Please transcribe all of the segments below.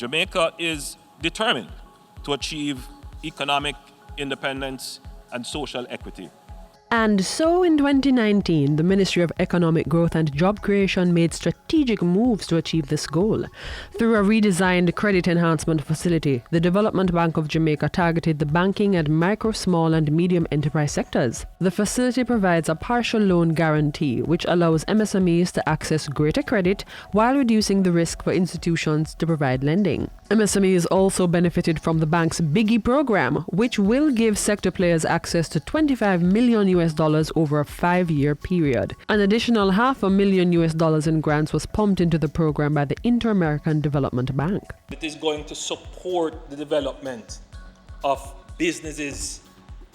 Jamaica is determined to achieve economic independence and social equity. And so in 2019, the Ministry of Economic Growth and Job Creation made strategic moves to achieve this goal. Through a redesigned credit enhancement facility, the Development Bank of Jamaica targeted the banking and micro, small and medium enterprise sectors. The facility provides a partial loan guarantee, which allows MSMEs to access greater credit while reducing the risk for institutions to provide lending. MSMEs also benefited from the bank's Biggie program, which will give sector players access to $25 million over a 5-year period. An additional $500,000 in grants was pumped into the program by the Inter-American Development Bank. It is going to support the development of businesses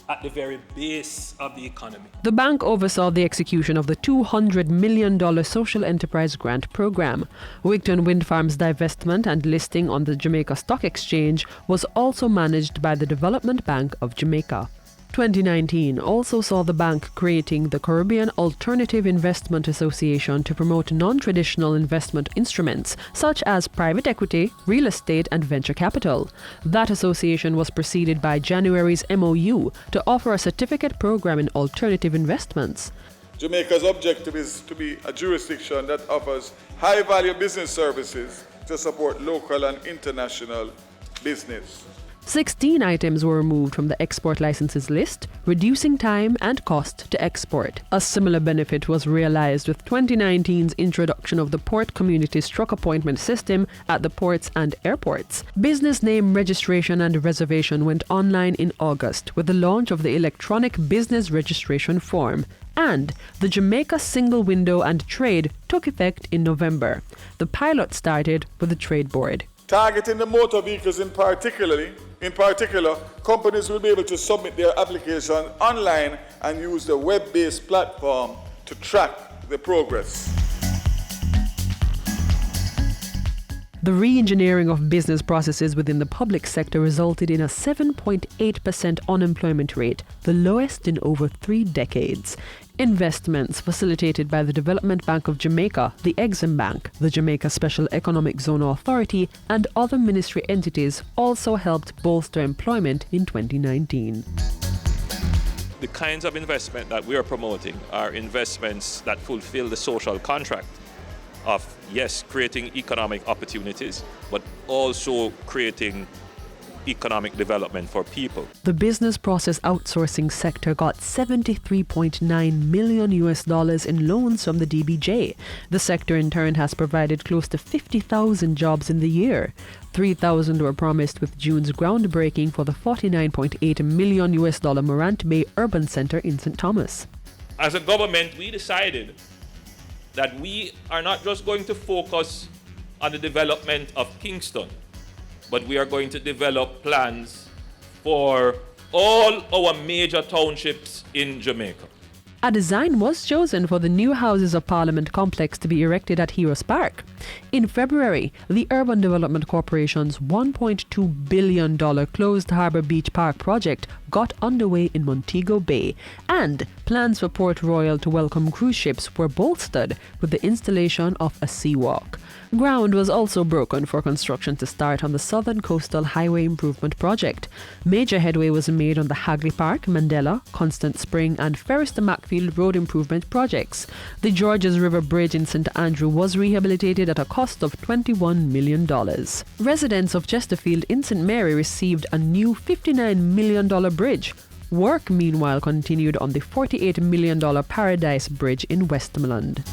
at the very base of the economy. The bank oversaw the execution of the $200 million Social Enterprise Grant Program. Wigton Wind Farm's divestment and listing on the Jamaica Stock Exchange was also managed by the Development Bank of Jamaica. 2019 also saw the bank creating the Caribbean Alternative Investment Association to promote non-traditional investment instruments such as private equity, real estate and venture capital. That association was preceded by January's MOU to offer a certificate program in alternative investments. Jamaica's objective is to be a jurisdiction that offers high-value business services to support local and international business. 16 items were removed from the export licenses list, reducing time and cost to export. A similar benefit was realized with 2019's introduction of the Port Community Truck Appointment System at the ports and airports. Business name registration and reservation went online in August with the launch of the electronic business registration form. And the Jamaica Single Window and Trade took effect in November. The pilot started with the Trade Board. Targeting the motor vehicles in particular, companies will be able to submit their application online and use the web-based platform to track the progress. The re-engineering of business processes within the public sector resulted in a 7.8% unemployment rate, the lowest in over 3 decades. Investments facilitated by the Development Bank of Jamaica, the Exim Bank, the Jamaica Special Economic Zone Authority, and other ministry entities also helped bolster employment in 2019. The kinds of investment that we are promoting are investments that fulfill the social contract of, yes, creating economic opportunities, but also creating economic development for people. The business process outsourcing sector got $73.9 million in loans from the DBJ. The sector in turn has provided close to 50,000 jobs in the year. 3,000 were promised with June's groundbreaking for the $49.8 million Morant Bay Urban Center in St. Thomas. As a government, we decided that we are not just going to focus on the development of Kingston, but we are going to develop plans for all our major townships in Jamaica. A design was chosen for the new Houses of Parliament complex to be erected at Heroes Park. In February, the Urban Development Corporation's $1.2 billion closed Harbour Beach Park project got underway in Montego Bay, and plans for Port Royal to welcome cruise ships were bolstered with the installation of a seawalk. Ground was also broken for construction to start on the Southern Coastal Highway Improvement Project. Major headway was made on the Hagley Park, Mandela, Constant Spring and Ferris to Macfield Road Improvement projects. The Georges River Bridge in St. Andrew was rehabilitated at a cost of $21 million. Residents of Chesterfield in St. Mary received a new $59 million bridge. Work, meanwhile, continued on the $48 million Paradise Bridge in Westmoreland.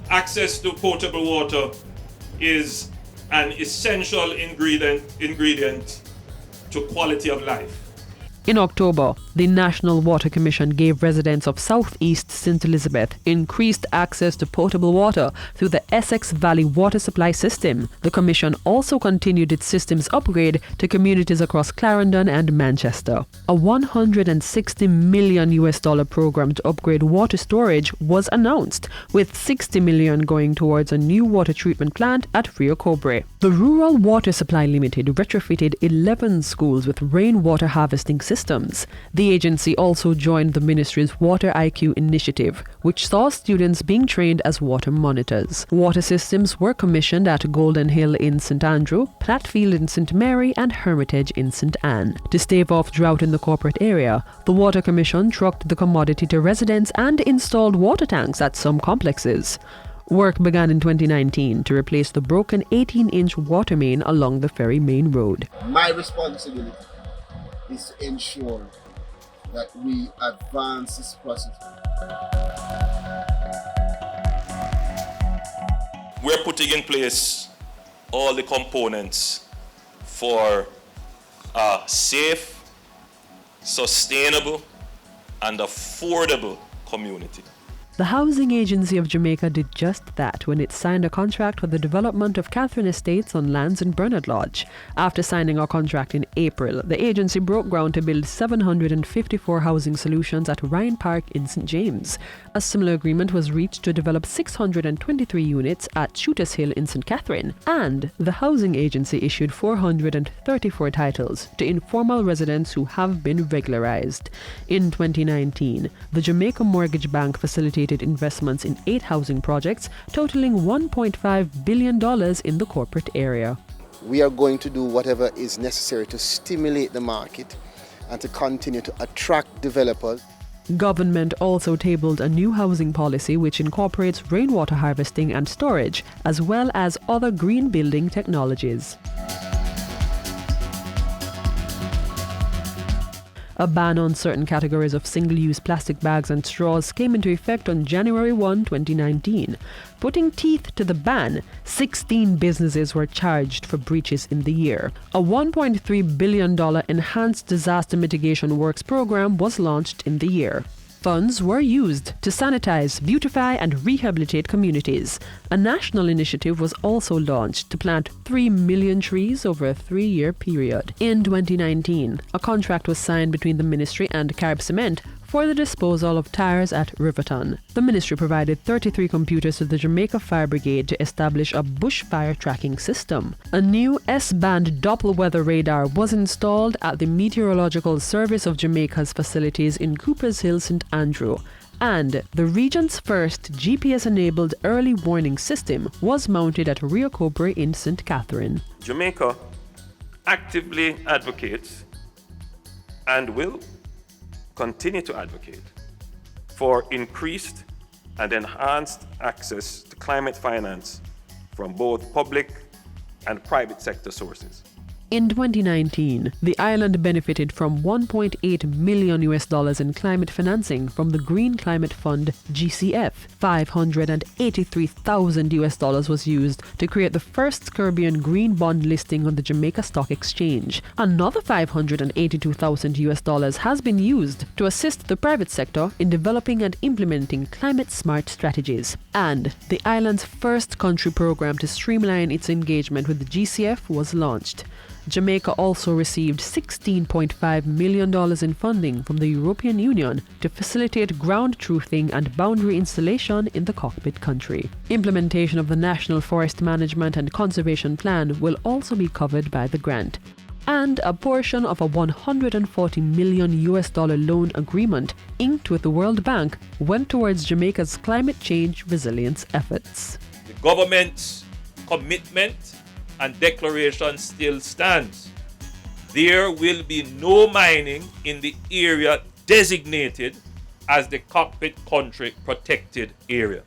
Access to potable water is an essential ingredient to quality of life. In October, the National Water Commission gave residents of Southeast St. Elizabeth increased access to potable water through the Essex Valley Water Supply System. The Commission also continued its systems upgrade to communities across Clarendon and Manchester. A $160 million program to upgrade water storage was announced, with $60 million going towards a new water treatment plant at Rio Cobre. The Rural Water Supply Limited retrofitted 11 schools with rainwater harvesting systems systems. The agency also joined the ministry's Water IQ initiative, which saw students being trained as water monitors. Water systems were commissioned at Golden Hill in St. Andrew, Plattfield in St. Mary, and Hermitage in St. Anne. To stave off drought in the corporate area, the Water Commission trucked the commodity to residents and installed water tanks at some complexes. Work began in 2019 to replace the broken 18-inch water main along the Ferry Main Road. My responsibility is to ensure that we advance this process. We're putting in place all the components for a safe, sustainable, and affordable community. The Housing Agency of Jamaica did just that when it signed a contract for the development of Catherine Estates on lands in Bernard Lodge. After signing a contract in April, the agency broke ground to build 754 housing solutions at Ryan Park in St. James. A similar agreement was reached to develop 623 units at Shooters Hill in St. Catherine, and the housing agency issued 434 titles to informal residents who have been regularized. In 2019, the Jamaica Mortgage Bank facilitated investments in 8 housing projects, totaling $1.5 billion in the corporate area. We are going to do whatever is necessary to stimulate the market and to continue to attract developers. Government also tabled a new housing policy which incorporates rainwater harvesting and storage, as well as other green building technologies. A ban on certain categories of single-use plastic bags and straws came into effect on January 1, 2019. Putting teeth to the ban, 16 businesses were charged for breaches in the year. A $1.3 billion Enhanced Disaster Mitigation Works program was launched in the year. Funds were used to sanitize, beautify, and rehabilitate communities. A national initiative was also launched to plant 3 million trees over a 3-year period. In 2019, a contract was signed between the ministry and Carib Cement for the disposal of tires at Riverton. The ministry provided 33 computers to the Jamaica Fire Brigade to establish a bushfire tracking system. A new S-band Doppler radar was installed at the Meteorological Service of Jamaica's facilities in Coopers Hill, St. Andrew. And the region's first GPS-enabled early warning system was mounted at Rio Cobre in St. Catherine. Jamaica actively advocates and will continue to advocate for increased and enhanced access to climate finance from both public and private sector sources. In 2019, the island benefited from $1.8 million in climate financing from the Green Climate Fund GCF. $583,000 was used to create the first Caribbean green bond listing on the Jamaica Stock Exchange. Another $582,000 has been used to assist the private sector in developing and implementing climate smart strategies. And the island's first country program to streamline its engagement with the GCF was launched. Jamaica also received $16.5 million in funding from the European Union to facilitate ground truthing and boundary installation in the cockpit country. Implementation of the National Forest Management and Conservation Plan will also be covered by the grant. And a portion of a $140 million loan agreement inked with the World Bank went towards Jamaica's climate change resilience efforts. The government's commitment and declaration still stands. There will be no mining in the area designated as the cockpit country protected area.